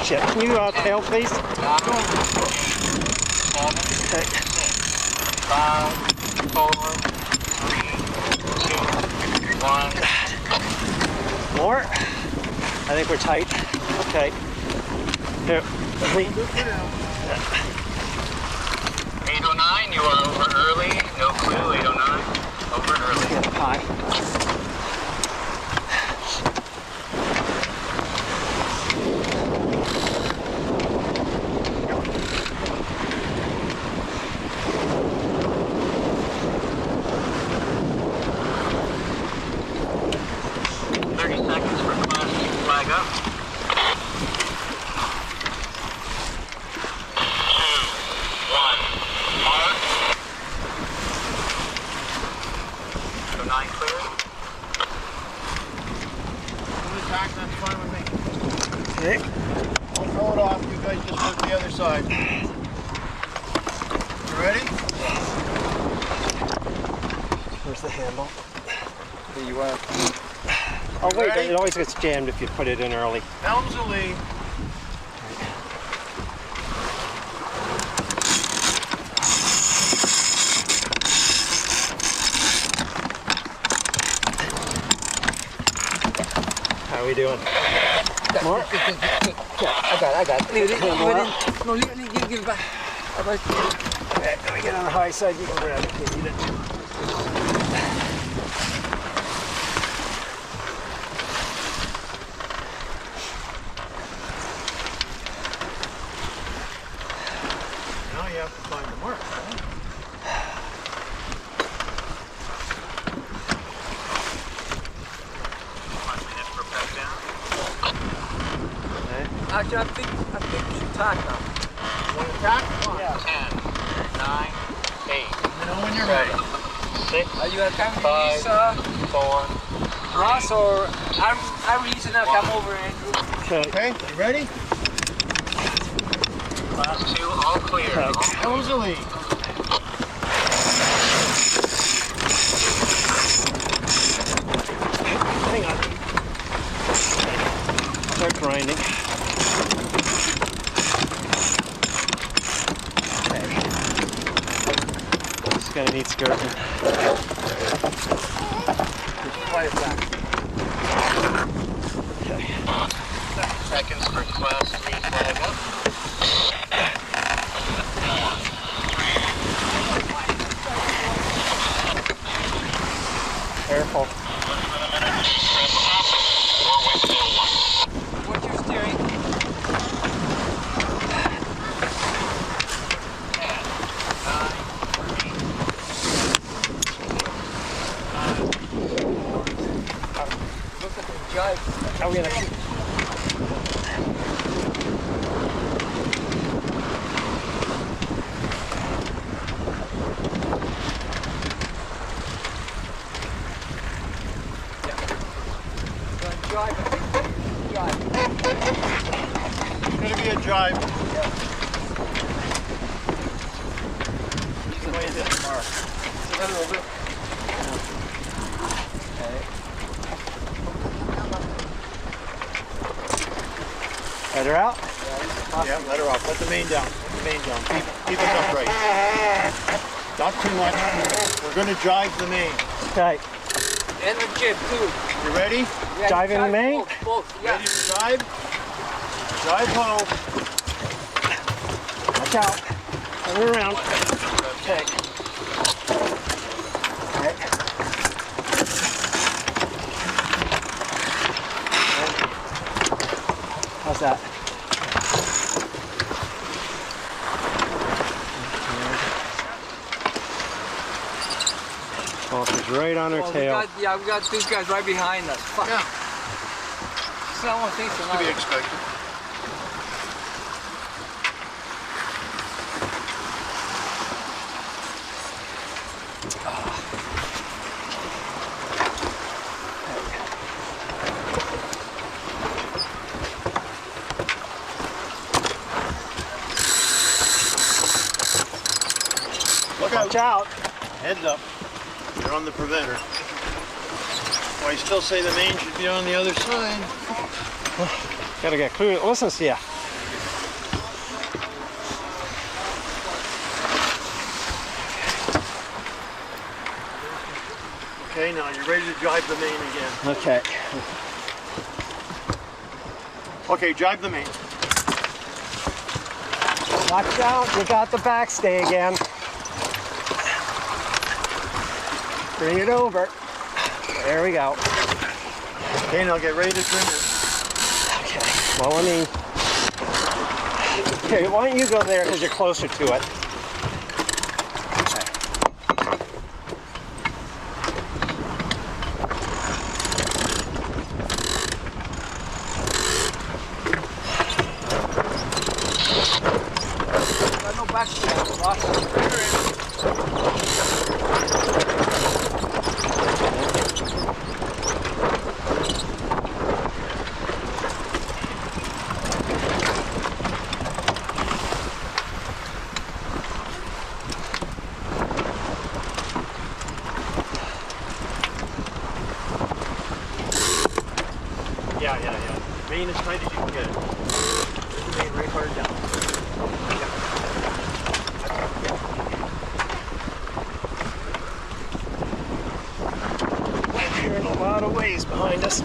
Shit, can you tail, please? Okay. 5, 4, 3, 2, 1. More? I think we're tight. Okay. Here. 809, you are over early. No clue, 809. Over early. Get high. Flag up. 2, 1, mark. So 9 clear. Attack, that's fine with me. Okay. I'll throw it off, you guys just work the other side. You ready? Where's the handle? There you are. Oh wait, ready? it always gets jammed if you put it in early. Helms a lee. How are we doing? More? I got it. Leave it. No, leave it. Give it back. Okay, let me get on the high side. You can grab it if you need it. Now you have to find the mark. Right? 1 minute for back down. Okay. Actually, I think we should tack now. Want to attack? Come on. Yeah. 10, 9, 8, You know when you're ready. 6, Are you at time to 5, release 4, Ross, or I'm releasing now? Come over, Andrew. Okay. Okay, you ready? Class 2, all clear. Okay. All clear. Helms a lee. Hang on. Start grinding. Okay. Just gonna need skirting. Quiet back. Okay. 30 seconds for class 3 flag up. Careful. What's your steering? 10, 9, 3, Look at the jive. Are we gonna? Jive. Jive. It's going to be a jibe. You can hit the mark. A little bit. Let her out. Yeah, let her off. Let the main down. Let the main down. Keep it upright. Not too much. We're going to jibe the main. Okay. And the jib, too. You ready? Yeah, Jiving the main? Both. Yeah. Ready to jibe? Jibe home. Watch out. Turn it around. Okay. Okay. How's that? Forster's right on her tail. We got these guys right behind us. Fuck. Yeah. Someone thinks To be they're not. expected. Look out. Watch out. Heads up. You're on the preventer. Well, I still say the main should be on the other side. Gotta get clear. Listen, see ya. now. You're ready to jibe the main again. Okay. Okay, jibe the main. Watch out, you got the backstay again. Bring it over. There we go. Okay, now get ready to trim this. Okay, well, let me... Okay, why don't you go there because you're closer to it. No backstay, boss. Yeah. Main as tight as you can get it. There's the main right hard down. We're hearing a lot of waves behind us.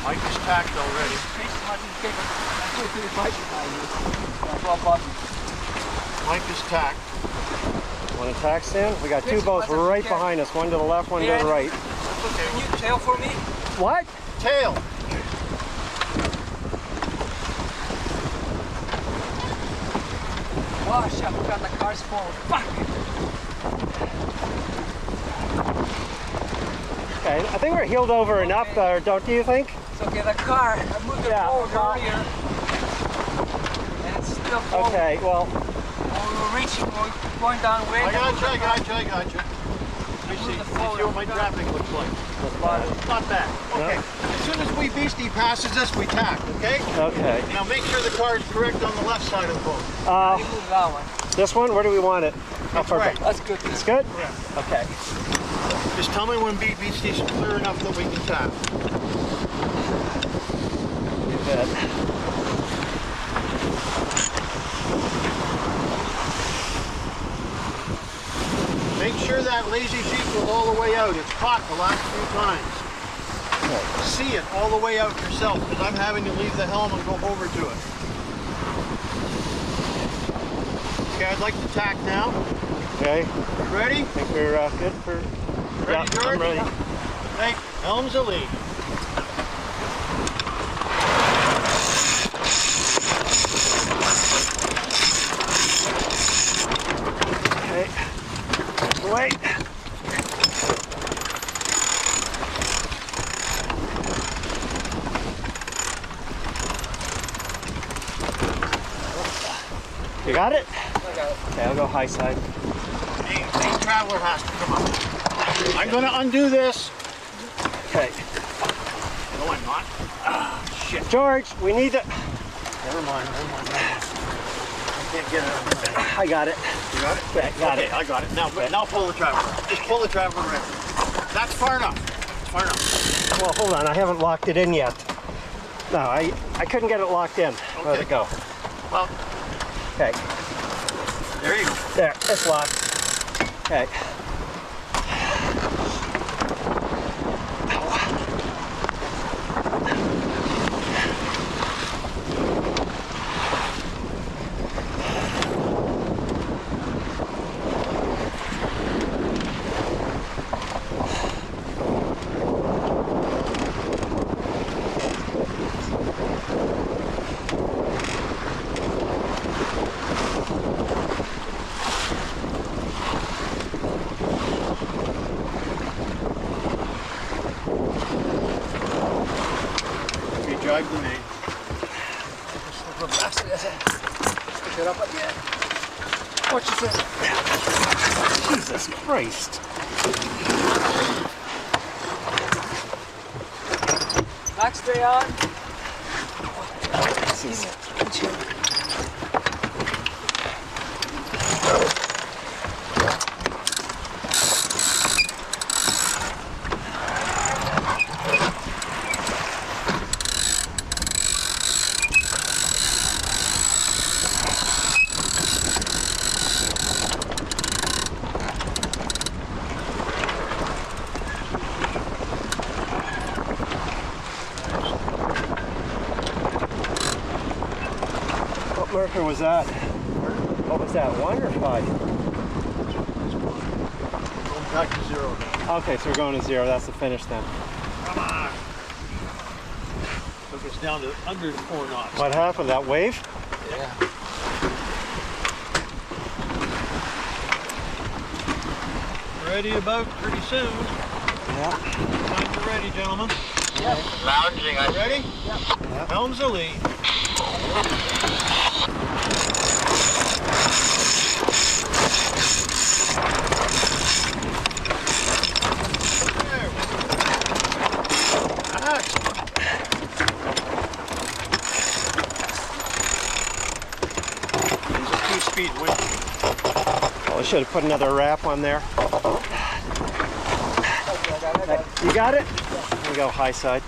Mike is tacked already. Mike is tacked. Want to tack stand? We got two boats right behind us, one to the left, one to the right. Can you tail for me? What? Tail. Gosh, I forgot the car's full. Fuck! Okay, I think we're heeled over enough, don't you think? It's okay, the car, I moved it forward earlier. And it's still forward. Okay, well, We're reaching, we're going down way. I got you. I see what my traffic looks like. Not bad. Okay. As soon as wee beastie passes us, we tack, okay? okay. Now make sure the car is correct on the left side of the boat. Move that one. This one, where do we want it? That's right. That's good. It's good? Yeah. Okay. Just tell me when beastie's clear enough that we can tack. You bet. Make sure that lazy sheep goes all the way out. It's caught the last few times. Okay. See it all the way out yourself, because I'm having to leave the helm and go over to it. Okay, I'd like to tack now. Okay. You ready? I think we're good for... Ready, yeah, George? I'm ready. Hey, helm's a lead. Okay. Wait. You got it? I got it. Okay, I'll go high side. Hey, traveler has to come up. I'm going to undo this. Okay. No, I'm not. Ah, shit. George, we need to... Never mind. I can't get it. I got it. You got it? Okay, got Okay, it. I got it. Now pull the traveler. Just pull the traveler right. That's far enough. It's far enough. Well, hold on. I haven't locked it in yet. No, I couldn't get it locked in. Let Okay. it go. Well, Okay. there you go. There. It's locked. Okay. Drive the main. Pick it up again. What you say? Jesus Christ. Backstay on. pieces. What marker was that? What was that, 1 or 5? Going back to 0 now. Okay, so we're going to 0. That's the finish then. Come on. Took us down to under 4 knots. What happened? That wave? Yeah. Ready about pretty soon. Yeah. Times are ready, gentlemen. Lounging. Ready? Yep. Helms a lead. Speed wind. Oh, I should have put another wrap on there. You got it? Here we go, high side.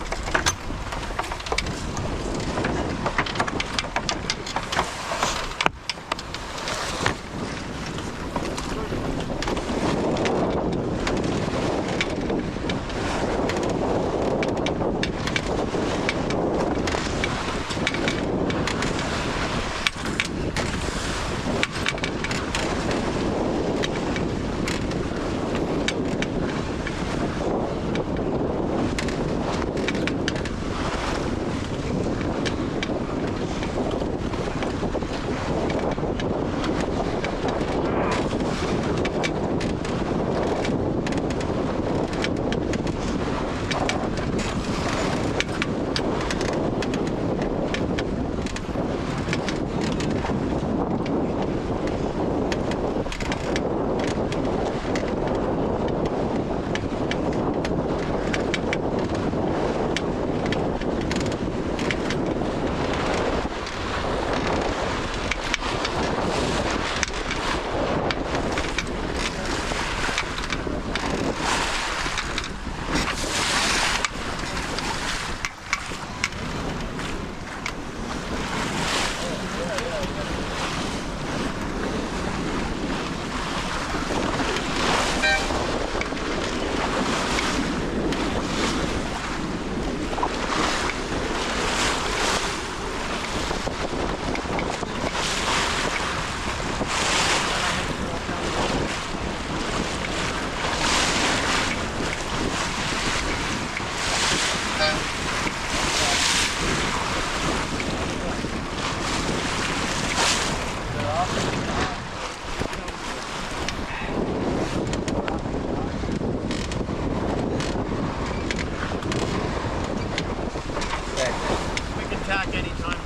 We can tack anytime.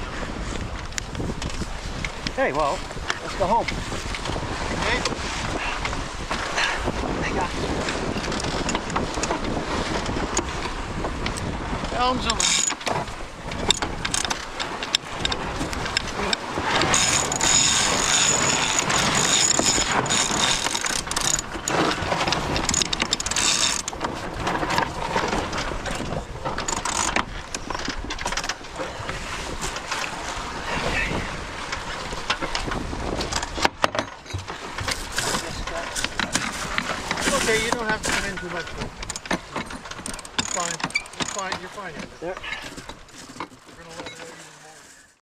Hey, well, let's go home. Okay. Helms a lead. Okay, you don't have to come in too much. Fine. You're fine. You're fine. Yeah.